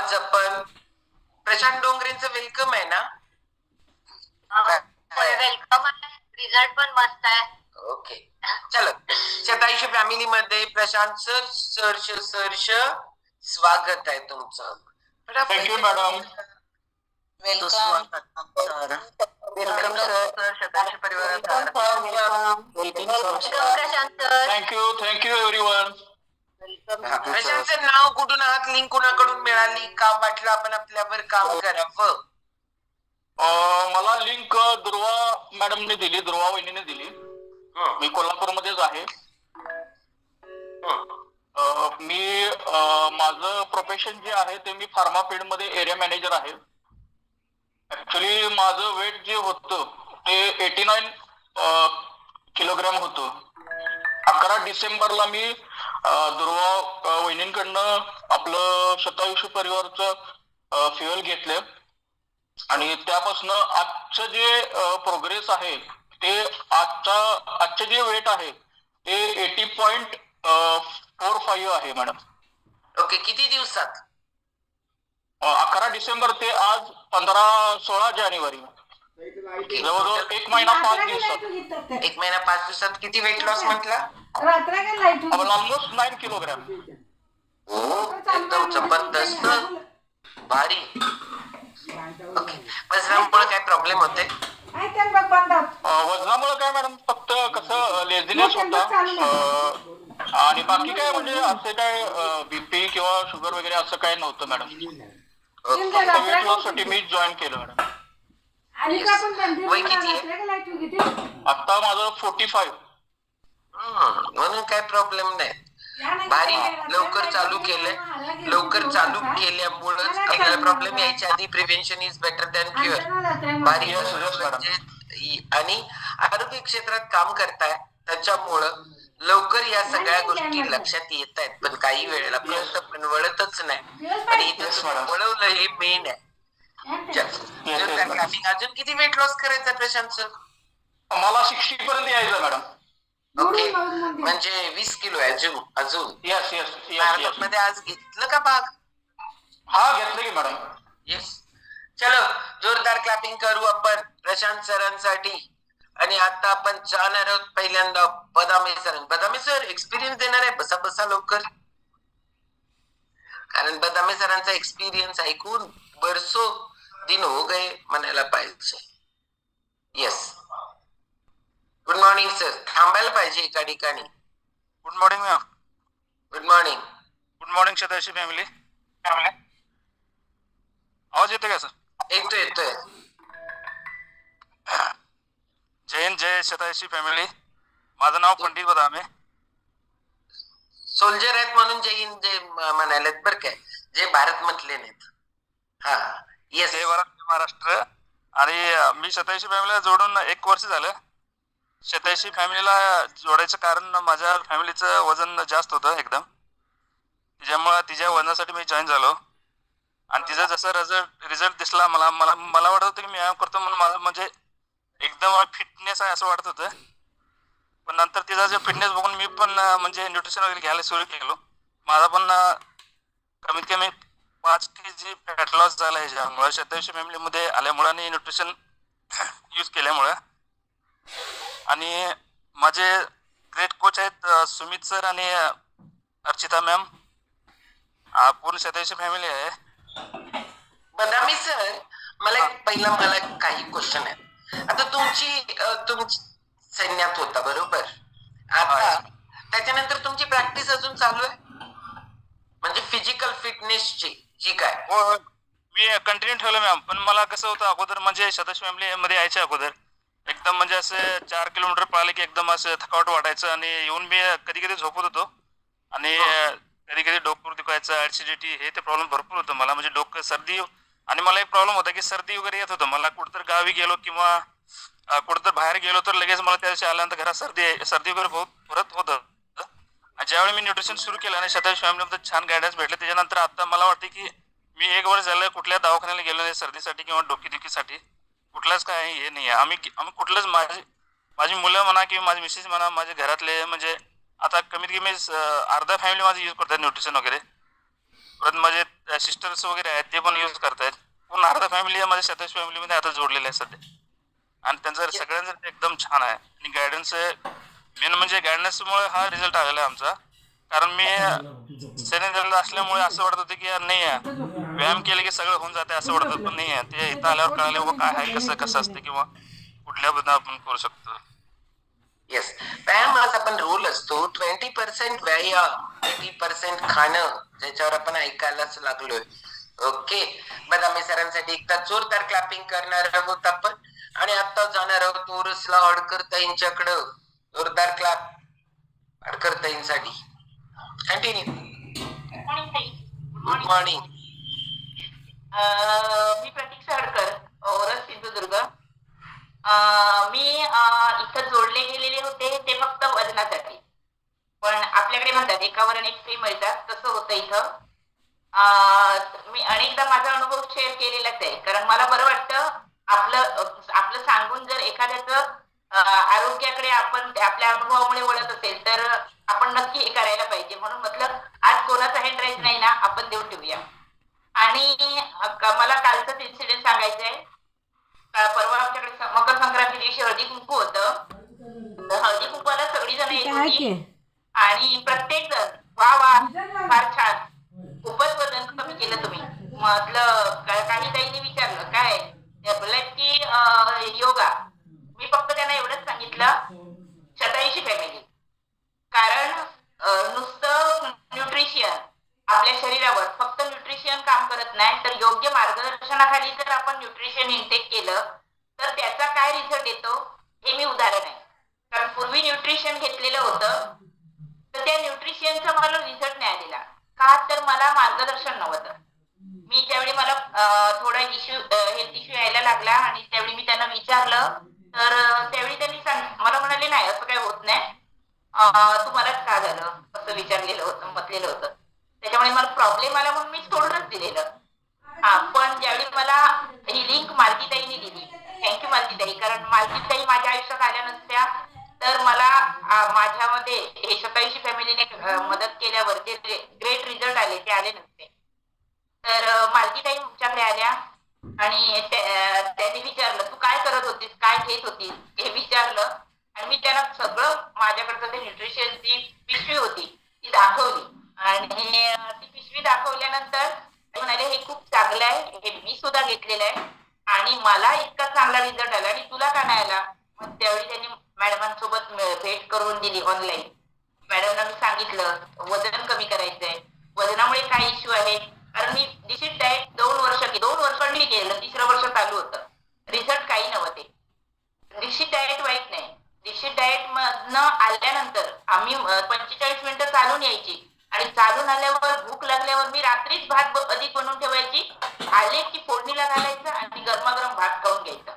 आज आपण प्रशांत डोंगरेंचं वेलकम आहे ना? वेलकम आहे. रिझल्ट पण मस्त आहे. ओके, चलो. शतायुषी फॅमिली मध्ये प्रशांत सर स्वागत आहे तुमचं. Thank you madam. Welcome welcome sir Shatayushi परिवारात. प्रशांत सर. Thank you everyone. प्रशांतचं नाव कुठून आहात, लिंक कुणाकडून मिळाली, का वाटलं आपण आपल्यावर काम करावं? मला लिंक दुर्वा मॅडमने दिली, दुर्वा वहिनीने दिली. मी कोल्हापूरमध्येच आहे. मी माझं प्रोफेशन जे आहे ते मी फार्मा फील्ड मध्ये एरिया मॅनेजर आहे. ऍक्च्युली माझं वेट जे होतं ते 89 किलोग्रॅम होतं. 11 डिसेंबरला मी दुर्वा वहिनींकडनं आपलं शतायुषी परिवारचं फ्युएल घेतलं आणि त्यापासून आजचं जे प्रोग्रेस आहे ते आजचे जे वेट आहे ते 80.45 आहे मॅडम. ओके, किती दिवसात? 11 डिसेंबर ते आज 16 जानेवारी. जवळजवळ 1 महिना 5 दिवसात. 1 महिना 5 दिवसात किती वेट लॉस म्हटला? Almost 9 kilogram. एकदम जबरदस्त, भारी. ओके, वजनामुळे काय प्रॉब्लेम होते? वजनामुळे काय मॅडम, फक्त कसं लेझीनेस होता आणि बाकी काय म्हणजे असं काय बीपी किंवा शुगर वगैरे असं काय नव्हतं मॅडम. वेट लॉस साठी मी जॉईन केलं मॅडम. वय किती आहे? आता माझं 45. म्हणून काय प्रॉब्लेम नाही. भारी, लवकर चालू केल्यामुळेच आपल्याला प्रॉब्लेम यायच्या आधी prevention is better than cure. भारी. आणि आरोग्य क्षेत्रात काम करताय त्याच्यामुळं लवकर या सगळ्या गोष्टी लक्षात येत आहेत, पण काही वेळेला कळतं पण वळतच नाही. आणि इथं वळवलं हे मेन आहे. अजून किती वेट लॉस करायचा प्रशांत सर? मला 60 पर्यंत यायचं मॅडम. ओके, म्हणजे 20 किलो अजून. येस मध्ये आज घेतलं का भाग? हा, घेतलं की मॅडम. येस. चलो, जोरदार क्लॅपिंग करू आपण प्रशांत सरांसाठी. आणि आता आपण जाणार आहोत पहिल्यांदा बदामी सर. बदामी सर एक्सपिरियन्स देणार आहे. बसा लवकर, कारण बदामी सरांचा एक्सपिरियन्स ऐकून बरसो दिन हो गए म्हणायला पाहिजे. Yes, good morning sir. थांबायला पाहिजे एका ठिकाणी. Good morning ma'am. Good morning. Good morning Shatayushi family. आवाज येतो का सर? येतोय. जय हिंद, जय शतायुषी फॅमिली. माझं नाव पंडित बदामे. सोल्जर आहेत म्हणून जय हिंद जय म्हणालेत बरं काय, जय भारत म्हटले नाहीत. हा, येस. जय भारत, जय महाराष्ट्र. आणि मी शतायुषी फॅमिलीला जोडून 1 वर्ष झालं. शतायुषी फॅमिलीला जोडायचं कारण माझ्या फॅमिलीचं वजन जास्त होतं एकदम, त्याच्यामुळे तिच्या वजनासाठी मी जॉईन झालो. आणि तिचा जसा रिझल्ट दिसला मला वाटत होतं की मी करतो म्हणून माझं म्हणजे एकदम फिटनेस आहे असं वाटत होतं. पण नंतर तिचा जे फिटनेस बघून मी पण म्हणजे न्यूट्रिशन वगैरे घ्यायला सुरू केलो. माझा पण कमीत कमी 5 kg फॅट लॉस झाला ह्याच्यामुळे, शतायुषी फॅमिलीमध्ये आल्यामुळे आणि न्यूट्रिशन यूज केल्यामुळं. आणि माझे ग्रेट कोच आहेत सुमित सर आणि अर्चिता मॅम. पूर्ण शतायुषी फॅमिली आहे. बदामी सर, मला काही क्वेश्चन आहेत. आता तुमची सैन्यात होता बरोबर, आता त्याच्यानंतर तुमची प्रॅक्टिस अजून चालू आहे म्हणजे फिजिकल फिटनेसची जी काय? हो, मी कंटिन्यू ठेवलं मॅम. पण मला कसं होतं अगोदर म्हणजे शतायुषी फॅमिली मध्ये यायच्या अगोदर एकदम म्हणजे असं 4 किलोमीटर पळाले की एकदम असं थकावट वाटायचं आणि येऊन मी कधी कधी झोपत होतो आणि कधी कधी डोकं दुखायचं, ऍसिडिटी हे ते प्रॉब्लेम भरपूर होतं मला. म्हणजे डोकं, सर्दी. आणि मला एक प्रॉब्लेम होता की सर्दी वगैरे येत होतं मला. कुठंतर गावी गेलो किंवा कुठंतर बाहेर गेलो तर लगेच मला त्या दिवशी आल्यानंतर घरात सर्दी वगैरे परत होतं. ज्यावेळी मी न्यूट्रिशन सुरू केलं आणि शतायुषी फॅमिलीमध्ये छान गायडन्स भेटले, त्याच्यानंतर आता मला वाटतं की मी 1 वर्ष झालं कुठल्या दवाखान्याला गेलो नाही सर्दीसाठी किंवा डोकेदुखीसाठी. कुठलाच काय हे नाही आहे. आम्ही कुठलंच माझी मुलं म्हणा किंवा माझी मिसेस म्हणा, माझे घरातले म्हणजे आता कमीत कमी अर्धा फॅमिली माझी यूज करतात न्यूट्रिशन वगैरे. परत माझे सिस्टर्स वगैरे आहेत ते पण यूज करतायत. पूर्ण अर्धा फॅमिली माझ्या शतायुष फॅमिलीमध्ये आता जोडलेलं आहे सध्या. आणि त्यांचं सगळ्यांचं एकदम छान आहे. आणि गायडन्स मेन म्हणजे गायडन्समुळे हा रिझल्ट आलेला आहे आमचा. कारण मी सेनेला असल्यामुळे असं वाटत होतं की यार नाही आहे, व्यायाम केले की सगळं होऊन जाते असं वाटत, पण नाही आहे. ते इथं आल्यावर कळाले व काय आहे, कसं कसं असते किंवा कुठल्या बद्दल आपण करू शकतो. येस, व्यायामाचा पण रोल असतो. 20% व्यायाम, 80% खाणं, ज्याच्यावर आपण ऐकायलाच लागलोय. ओके, बदामी सरांसाठी एकदा जोरदार क्लॅपिंग करणार आहोत आपण. आणि आता जाणार आहोत ओरसला अडकरताईंच्याकडं. जोरदार क्लॅप अडकरताईंसाठी. कंटिन्यू. Good morning. मी प्रतीक्षा अडकर, ओरस सिंधुदुर्ग. मी इथं जोडले गेलेले होते ते फक्त वजनासाठी, पण आपल्याकडे म्हणतात एकावर अनेक फ्री मिळतात, तसं होतं इथं. मी अनेकदा माझा अनुभव शेअर केलेलाच आहे, कारण मला बरं वाटतं आपलं सांगून जर एखाद्याचं आरोग्याकडे आपण आपल्या अनुभवामुळे वळत असेल तर आपण नक्की हे करायला पाहिजे. म्हणून म्हटलं आज कोणाचा हँड राईज नाही ना, आपण देऊन ठेवूया. आणि मला कालचंच इन्सिडेंट सांगायचं आहे. परवा आमच्याकडे मकर संक्रांती दिवशी हळदी कुंकू होतं. हळदी कुंकूला सगळी जण येत होती आणि प्रत्येक जण वा वा फार छान, खूपच वजन कमी केलं तुम्ही. म्हटलं काही ताईंनी विचारलं काय, बोलत की योगा. मी फक्त त्यांना एवढंच सांगितलं 87 फॅमिली. कारण नुसतं न्यूट्रिशन आपल्या शरीरावर फक्त न्यूट्रिशन काम करत नाही, तर योग्य मार्गदर्शनाखाली जर आपण न्यूट्रिशन इंटेक केलं तर त्याचा काय रिझल्ट येतो हे मी उदाहरण आहे. कारण पूर्वी न्यूट्रिशन घेतलेलं होतं तर त्या न्यूट्रिशनचा मला रिझल्ट नाही आलेला. का तर मला मार्गदर्शन नव्हतं. मी त्यावेळी मला थोडा हेल्थ इश्यू यायला लागला आणि त्यावेळी मी त्यांना विचारलं तर त्यावेळी त्यांनी मला म्हणाले नाही असं काही होत नाही, तुम्हालाच का झालं असं विचारलेलं होतं, म्हटलेलं होतं. त्याच्यामुळे मला प्रॉब्लेम आला म्हणून मी सोडूनच दिलेलं. पण ज्यावेळी मला ही लिंक मालतीताईंनी दिली, थँक्यू मालतीताई, कारण मालतीताई माझ्या आयुष्यात आल्या नसत्या तर मला माझ्यामध्ये हे 87 फॅमिलीने मदत केल्यावर जे ग्रेट रिझल्ट आले ते आले नसते. तर मालतीताई तुमच्याकडे आल्या आणि त्यांनी विचारलं तू काय करत होतीस, काय घेत होतीस हे विचारलं. आणि मी त्यांना सगळं माझ्याकडचं ते न्यूट्रिशनची पिशवी होती ती दाखवली. आणि ती पिशवी दाखवल्यानंतर म्हणाले हे खूप चांगलं आहे, हे मी सुद्धा घेतलेलं आहे आणि मला इतका चांगला रिझल्ट आला आणि तुला का नाही आला. मग त्यावेळी त्यांनी मॅडमांसोबत भेट करून दिली ऑनलाईन. मॅडमना मी सांगितलं वजन कमी करायचंय, वजनामुळे काय इश्यू आहे. कारण मी डिशीट डाएट 2 वर्ष मी केलं, 3रं वर्ष चालू होतं, रिझल्ट काही नव्हते. डिशीट डाएट वाईट नाही. डिशीट डाएट मधनं आल्यानंतर आम्ही 45 मिनिटं चालून यायची आणि चालून आल्यावर भूक लागल्यावर मी रात्रीच भात अधिक बनवून ठेवायची, आले की फोडणीला घालायचं आणि गरमागरम भात खाऊन घ्यायचं.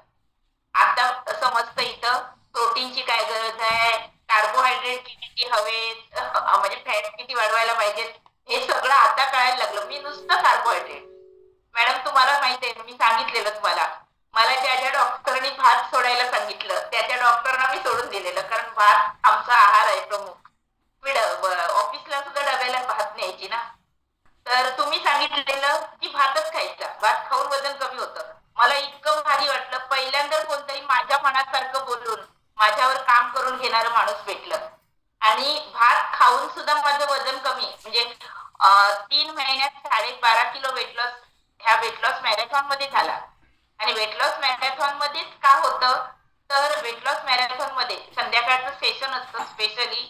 आता असं मस्त इथं प्रोटीनची काय गरज आहे, कार्बोहायड्रेट किती हवेत, म्हणजे फॅट किती वाढवायला पाहिजे हे सगळं आता कळायला लागलं. मी नुसतं कार्बोहायड्रेट, मॅडम तुम्हाला माहिती आहे मी सांगितलेलं तुम्हाला, मला ज्या डॉक्टरांनी भात सोडायला सांगितलं त्या डॉक्टरांना मी सोडून दिलेलं, कारण भात आमचा आहार आहे प्रमुख. मी ऑफिसला सुद्धा डब्याला भात न्यायची ना. तर तुम्ही सांगितलेलं की भातच खायचा, भात खाऊन वजन कमी होतं. मला इतकं भारी वाटलं, पहिल्यांदा कोणतरी माझ्या मनासारखं बोलून माझ्यावर काम करून घेणारं माणूस भेटलं. आणि भात खाऊन सुद्धा माझं वजन कमी, म्हणजे 3 महिन्यात 12.5 किलो वेट लॉस ह्या वेट लॉस मॅरेथॉन मध्ये झाला. आणि वेट लॉस मॅरेथॉन मध्येच का होतं तर वेट लॉस मॅरेथॉन मध्ये संध्याकाळचं सेशन असतं स्पेशली,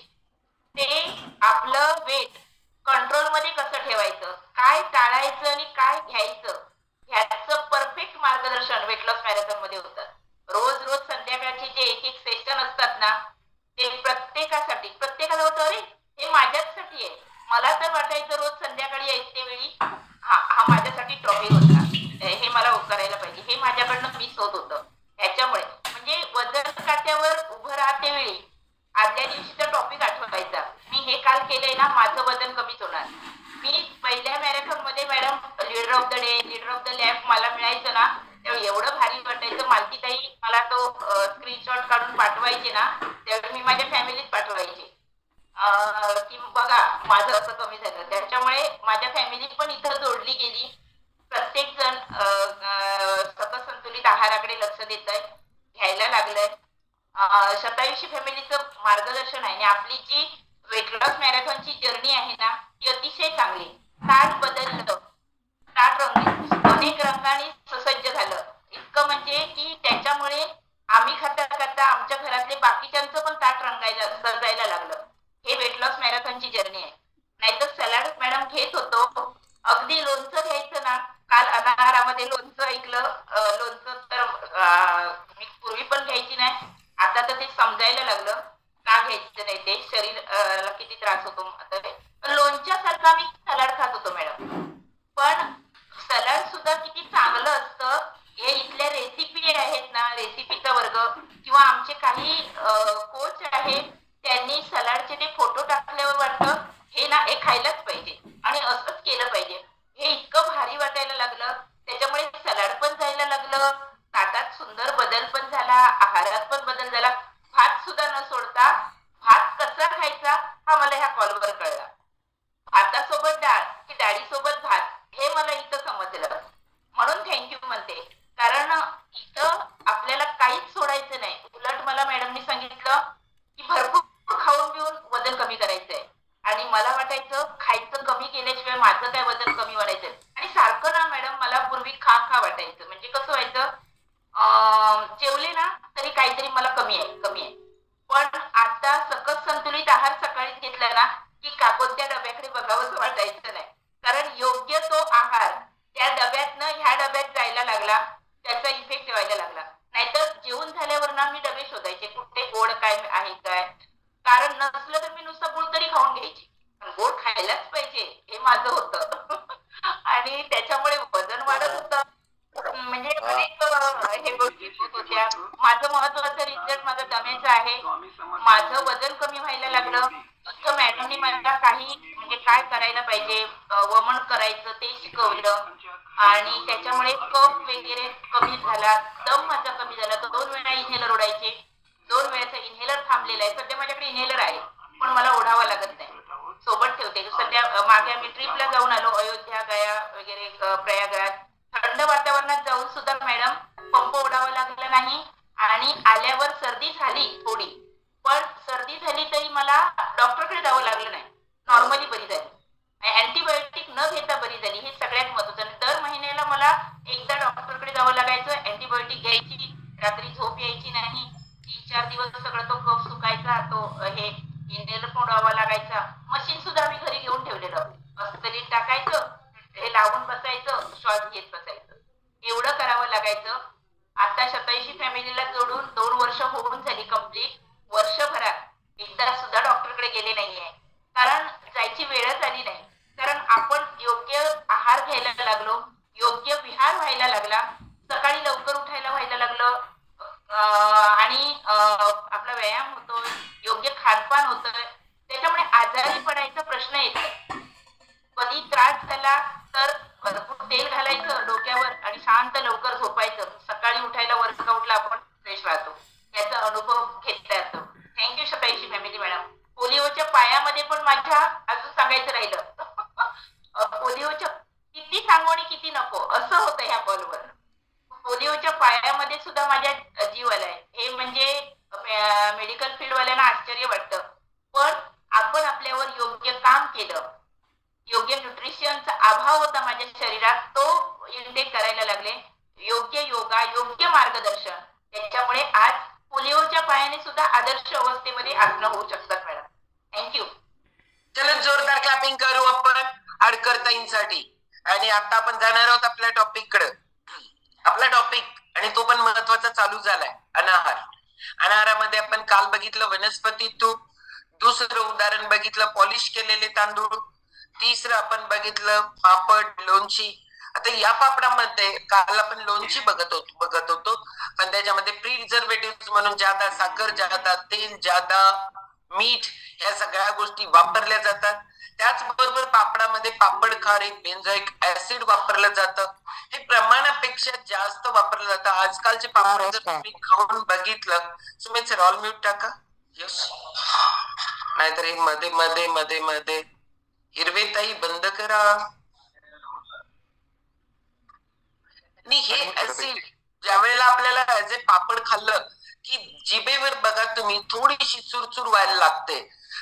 ते आपलं वेट कंट्रोल मध्ये कसं ठेवायचं, काय टाळायचं आणि काय घ्यायचं ह्याचं परफेक्ट मार्गदर्शन वेट लॉस मॅरेथॉन मध्ये होतं. रोज संध्याकाळचे जे एक सेशन असतात ना ते प्रत्येकाला होतं अरे हे माझ्यासाठी आहे. मला तर वाटायचं रोज संध्याकाळी यायच्या वेळी हा माझ्यासाठी ट्रॉफी होता, हे मला करायला पाहिजे, हे माझ्याकडनं मिस होत होतं. ह्याच्यामुळे म्हणजे वजन काट्यावर उभं राहते वेळी आदल्या दिवशीचा टॉपिक आठवायचा, मी हे काल केलंय ना माझं वजन कमीच होणार. मी पहिल्या मॅरेथॉन मध्ये madam leader of the day, leader of the lab मला मिळायचं ना त्यावेळी एवढं भारी वाटायचं. मालतीताई मला तो स्क्रीनशॉट काढून पाठवायचे ना त्यावेळी मी माझ्या फॅमिलीत पाठवायचे की बघा माझं असं कमी झालं. त्याच्यामुळे माझ्या फॅमिली पण इथं जोडली केली गेली. प्रत्येक जण सकस संतुलित आहाराकडे लक्ष देत आहे, घ्यायला लागलंय. शतायुषी फॅमिलीचं मार्गदर्शन आहे आणि आपली जी वेट लॉस मॅरेथॉनची जर्नी आहे ना ती अतिशय चांगली. ताट बदललं, ताट रंगीत अनेक रंगांनी सुसज्ज झालं. इतकं म्हणजे की त्याच्यामुळे आम्ही खाता खाता आमच्या घरातले बाकीच्यांचं पण ताट रंगायला सजायला लागलं. हे वेट लॉस मॅरेथॉनची जर्नी आहे. नाहीतर सॅलड मॅडम घेत होतो, अगदी लोणचं घ्यायचं ना. काल अनाहारामध्ये लोणचं ऐकलं. लोणचं तर मी पूर्वी पण घ्यायची नाही, आता तर ते समजायला लागलं का घ्यायचं नाही ते शरीराला किती त्रास होतो. लोणच्यासारखा मी सलाड खात होतो मॅडम. पण सलाड सुद्धा किती चांगलं असतं हे इथल्या रेसिपी आहेत ना, रेसिपीचा वर्ग किंवा आमचे काही कोच आहेत त्यांनी सलाडचे ते फोटो टाकल्यावर वाटतं हे ना हे खायलाच पाहिजे आणि असंच केलं पाहिजे. हे इतकं भारी वाटायला लागलं. त्याच्यामुळे सलाड पण जायला लागलं, ताटात सुंदर बदल पण झाला, आहारात पण बदल झाला. भात सुद्धा न सोडता भात कसा खायचा हा मला ह्या कॉलवर कळला. भातासोबत डाळ की डाळीसोबत भात हे मला इथं समजलं. म्हणून थँक्यू म्हणते. कारण इथं आपल्याला काहीच सोडायचं नाही. उलट मला मॅडमनी सांगितलं की भरपूर खाऊन पिऊन वजन कमी करायचंय. आणि मला वाटायचं खायचं कमी केल्याशिवाय माझं काय वजन कमी वाढायचं. आणि सारखं ना मॅडम मला पूर्वी खा खा वाटायचं. म्हणजे कसं व्हायचं, जेवले ना तरी काहीतरी मला कमी आहे. पण आता सकस संतुलित आहार सकाळीच घेतला ना की कोणत्या डब्याकडे बघावंच वाटायचं नाही. कारण योग्य तो आहार त्या डब्यातनं ह्या डब्यात जायला लागला, त्याचा इफेक्ट व्हायला लागला. नाहीतर जेवून झाल्यावर ना मी डबे शोधायचे कुठे गोड काय आहे काय. कारण नसलं तर मी नुसतं गुळ तरी खाऊन घ्यायची, पण गोड खायलाच पाहिजे हे माझं होतं. आणि त्याच्यामुळे वजन वाढत होतं. म्हणजे अनेक हे गोष्टी होत होत्या. माझं महत्वाचं रिझल्ट माझा दम्याचा आहे. माझं वजन कमी व्हायला लागलं. इथं मॅडमनी मला काही म्हणजे काय करायला पाहिजे, वमन करायचं ते शिकवलं. आणि त्याच्यामुळे कफ वगैरे कमी झाला, दम माझा कमी झाला. 2 वेळा इन्हेलर ओढायचे, 2 वेळाचा इन्हेलर थांबलेला आहे. सध्या माझ्याकडे इन्हेलर आहे पण मला ओढावा लागत नाही, सोबत ठेवते. सध्या मागे आम्ही ट्रिपला जाऊन आलो, अयोध्या गया वगैरे प्रयागराज. थंड वातावरणात जाऊन सुद्धा मॅडम पंप ओढावा लागला नाही. आणि आल्यावर सर्दी झाली थोडी, पण सर्दी झाली तरी मला डॉक्टरकडे जावं लागलं नाही, नॉर्मली बरी झाली. अँटीबायोटिक न घेता बरी झाली, हे सगळ्यात महत्वाचं. आणि दर महिन्याला मला एकदा डॉक्टरकडे जावं लागायचं, अँटीबायोटिक घ्यायची, रात्री झोप यायची नाही. 3-4 दिवस सगळं तो कफ सुकायचा, तो हे इन्हेलर फोडावा लागायचा. मशीन सुद्धा आम्ही घरी घेऊन ठेवलेलं, असं टाकायचं, हे लावून बसायचं, श्वास घेत बसायचं, एवढं करावं लागायचं. आता शतायुषी फॅमिलीला जोडून 2 वर्ष होऊन झाली कंप्लीट. वर्षभरात एकदा सुद्धा डॉक्टरकडे गेले नाहीये, कारण जायची वेळच आली नाही. कारण आपण योग्य आहार घ्यायला लागलो, योग्य विहार व्हायला लागला, सकाळी लवकर उठायला व्हायला लागलं. आणि आपला व्यायाम होतोय, योग्य खानपान होतंय. त्याच्यामुळे आजारी पडायचा प्रश्न येत नाही. कधी त्रास झाला तर भरपूर तेल घालायचं डोक्यावर आणि शांत लवकर झोपायचं. सकाळी उठायला वर्कआउटला आपण फ्रेश राहतो, याचा अनुभव घेतला जातो. Thank you Shatayushi family madam. पोलिओच्या पायामध्ये पण माझ्या अजून सांगायचं राहिलं, पोलिओच्या किती सांगू आणि किती नको असं होतं ह्या कॉलवर. पोलिओच्या पायामध्ये सुद्धा माझ्या जीव आलाय. हे म्हणजे मेडिकल फील्ड वाल्यांना आश्चर्य वाटतं, पण आपण आपल्यावर योग्य काम केलं. योग्य न्यूट्रिशनचा अभाव होता माझ्या शरीरात, तो इंटेक करायला लागले. योग्य योगा, योग्य मार्गदर्शन, त्याच्यामुळे आज पोलिओच्या पायाने सुद्धा आदर्श अवस्थेमध्ये आसनं होऊ शकतात मॅडम. थँक्यू. चलो जोरदार क्लॅपिंग करू आपण आडकरताईंसाठी. आणि आता आपण जाणार आहोत आपल्या टॉपिक कडे. आपला टॉपिक आणि तो पण महत्वाचा चालू झालाय, अनाहार. अनाहारामध्ये आपण काल बघितलं वनस्पती तूप, दुसरं उदाहरण बघितलं पॉलिश केलेले तांदूळ, तिसरं आपण बघितलं पापड, लोणची. आता या पापडामध्ये काल आपण लोणची बघत होतो पण त्याच्यामध्ये प्रिझर्वेटिव्ह म्हणून ज्यादा साखर, ज्यादा तेल, ज्यादा मीठ या सगळ्या गोष्टी वापरल्या जातात. त्याचबरोबर पापडामध्ये पापड खार, बेन्झोइक ऍसिड वापरलं जातं. हे प्रमाणापेक्षा जास्त वापरलं जातं. आजकालचे पापड जर तुम्ही खाऊन बघितलं, सुमित सर ऑल म्यूट टाका. यस, नाहीतर हे मध्ये मध्ये मध्ये मध्ये हिरवे ताई बंद करा. पाहिजे. पापड खाल्लं की जिभेवर बघा तुम्ही थोडीशी चुरचूर व्हायला लागते.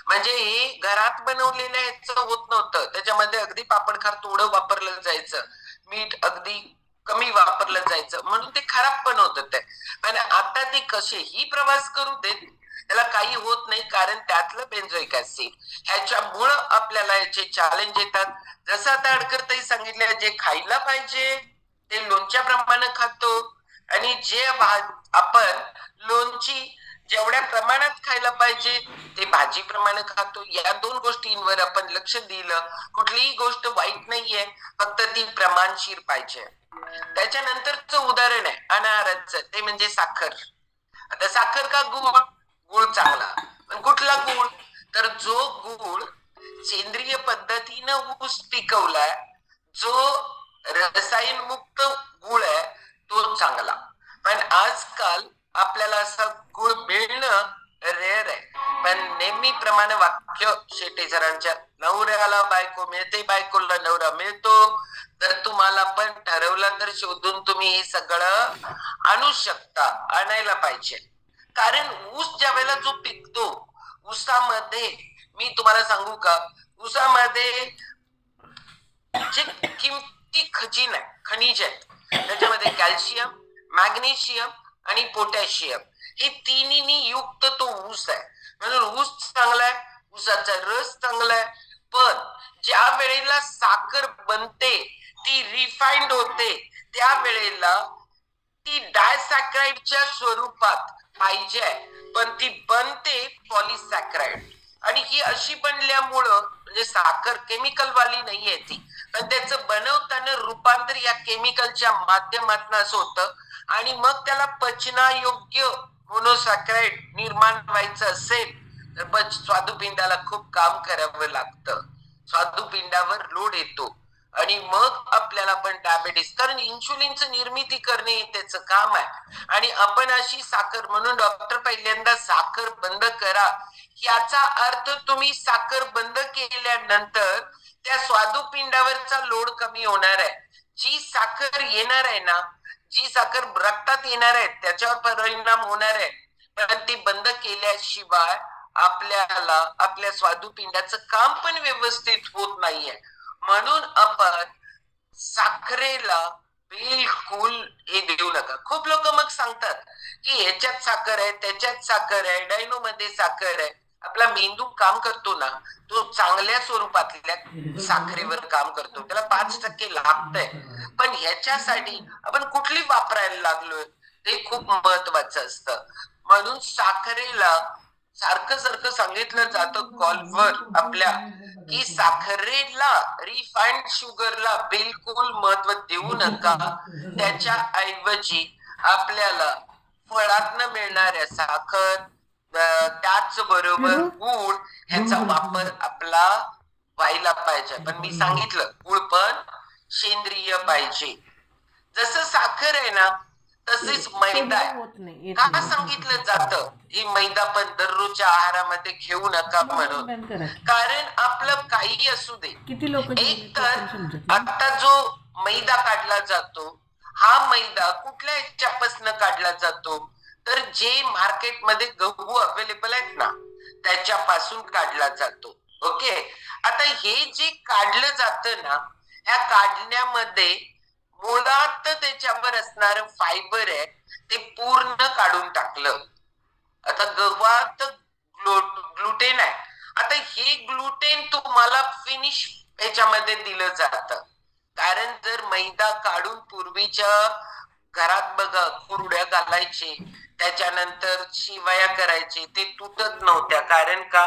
म्हणजे हे घरात बनवलेल्या ह्याचं होत नव्हतं. त्याच्यामध्ये अगदी पापड खार थोडं वापरलं जायचं, मीठ अगदी कमी वापरलं जायचं, म्हणून ते खराब पण होत ते. पण आता ते कसेही प्रवास करू देत, त्याला काही होत नाही, कारण त्यातलं बेन्झोइक ऍसिड ह्याच्यामुळं आपल्याला याचे चॅलेंज येतात. जसं आता अडकरताई सांगितलं, जे खायला पाहिजे ते लोणच्या प्रमाणे खातो, आणि जे आपण लोणची जेवढ्या प्रमाणात खायला पाहिजे ते भाजी प्रमाणे खातो. या दोन गोष्टींवर आपण लक्ष दिलं, कुठलीही गोष्ट वाईट नाहीये, फक्त ती प्रमाणशीर पाहिजे. त्याच्यानंतरचं उदाहरण आहे अनाहाराचं, ते म्हणजे साखर. आता साखर का गुळ? गुळ चांगला, पण कुठला गुळ? तर जो गुळ सेंद्रिय पद्धतीनं ऊस पिकवलाय, जो रसायन मुक्त गुळ आहे, तो चांगला. पण आजकाल आपल्याला असा गुळ मिळणं रेअर आहे. पण नेहमीप्रमाणे वाक्य शेटे सरांच्या, नवऱ्याला बायको मिळते, बायकोला नवरा मिळतो. तर तुम्हाला पण ठरवलं तर शोधून तुम्ही हे सगळं आणू शकता, आणायला पाहिजे. कारण ऊस ज्या वेळेला जो पिकतो, ऊसामध्ये मी तुम्हाला सांगू का, ऊसामध्ये जे किमती खनिज आहेत, त्याच्यामध्ये कॅल्शियम, मॅग्नेशियम आणि पोटॅशियम, हे तिन्ही युक्त तो ऊस आहे. म्हणून ऊस चांगला आहे, ऊसाचा रस चांगला आहे. पण ज्या वेळेला साखर बनते, ती रिफाइंड होते, त्या वेळेला ती डायसॅक्राइडच्या स्वरूपात पाहिजे, पण ती बनते पॉलिसॅक्राइड. आणि ही अशी बनल्यामुळं, म्हणजे साखर केमिकल वाली नाहीये ती, पण त्याचं बनवताना रूपांतर या केमिकलच्या माध्यमातून असं होतं. आणि मग त्याला पचनायोग्य मोनोसॅक्राइड निर्माण व्हायचं असेल तर स्वादुपिंडाला खूप काम करावं लागतं, स्वादुपिंडावर लोड येतो, आणि मग आपल्याला पण डायबेटीस, कारण इन्शुलिनचं निर्मिती करणे हे त्याचं काम आहे. आणि आपण अशी साखर, म्हणून डॉक्टर पहिल्यांदा साखर बंद करा, याचा अर्थ तुम्ही साखर बंद केल्यानंतर त्या स्वादुपिंडावरचा लोड कमी होणार आहे. जी साखर येणार आहे ना, जी साखर रक्तात येणार आहे, त्याच्यावर परिणाम होणार आहे. पण ती बंद केल्याशिवाय आपल्याला आपल्या स्वादुपिंडाचं काम पण व्यवस्थित होत नाहीये. म्हणून आपण साखरेला बिलकुल हे देऊ नका. खूप लोक मग सांगतात की ह्याच्यात साखर आहे, त्याच्यात साखर आहे, डायनो मध्ये साखर आहे. आपला मेंदू काम करतो ना, तो चांगल्या स्वरूपातल्या साखरेवर काम करतो, त्याला 5% लागतंय. पण ह्याच्यासाठी आपण कुठली वापरायला लागलोय ते खूप महत्वाचं असतं. म्हणून साखरेला सारखं सांगितलं जातं कॉलवर आपल्या, की साखरेला, रिफाइंड शुगरला बिलकुल महत्व देऊ नका. त्याच्या ऐवजी आपल्याला फळातनं मिळणाऱ्या साखर, त्याच बरोबर गुळ, ह्याचा वापर आपला व्हायला पाहिजे. पण मी सांगितलं गुळ पण सेंद्रिय पाहिजे. जसं साखर आहे ना, तसेच मैदा आहे. का सांगितलं जातं ही मैदा पण दररोजच्या आहारामध्ये घेऊ नका म्हणून? कारण आपलं काही असू दे, एक तर आता जो मैदा काढला जातो, हा मैदा कुठल्या ह्याच्यापासून काढला जातो? तर जे मार्केटमध्ये गहू अवेलेबल आहेत ना, त्याच्यापासून काढला जातो. ओके. आता हे जे काढलं जातं ना, ह्या काढण्यामध्ये मुळात त्याच्यावर असणारं फायबर आहे ते पूर्ण काढून टाकलं. आता गव्हात ग्लुटेन आहे. आता हे ग्लुटेन तुम्हाला फिनिश ह्याच्यामध्ये दिलं जातं. कारण जर मैदा काढून पूर्वीच्या घरात बघा कुरड्या घालायचे, त्याच्यानंतर शिवाया करायचे, ते तुटत नव्हत्या. कारण का?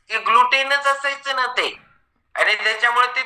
ते ग्लुटेनच असायचं ना ते, आणि त्याच्यामुळे ते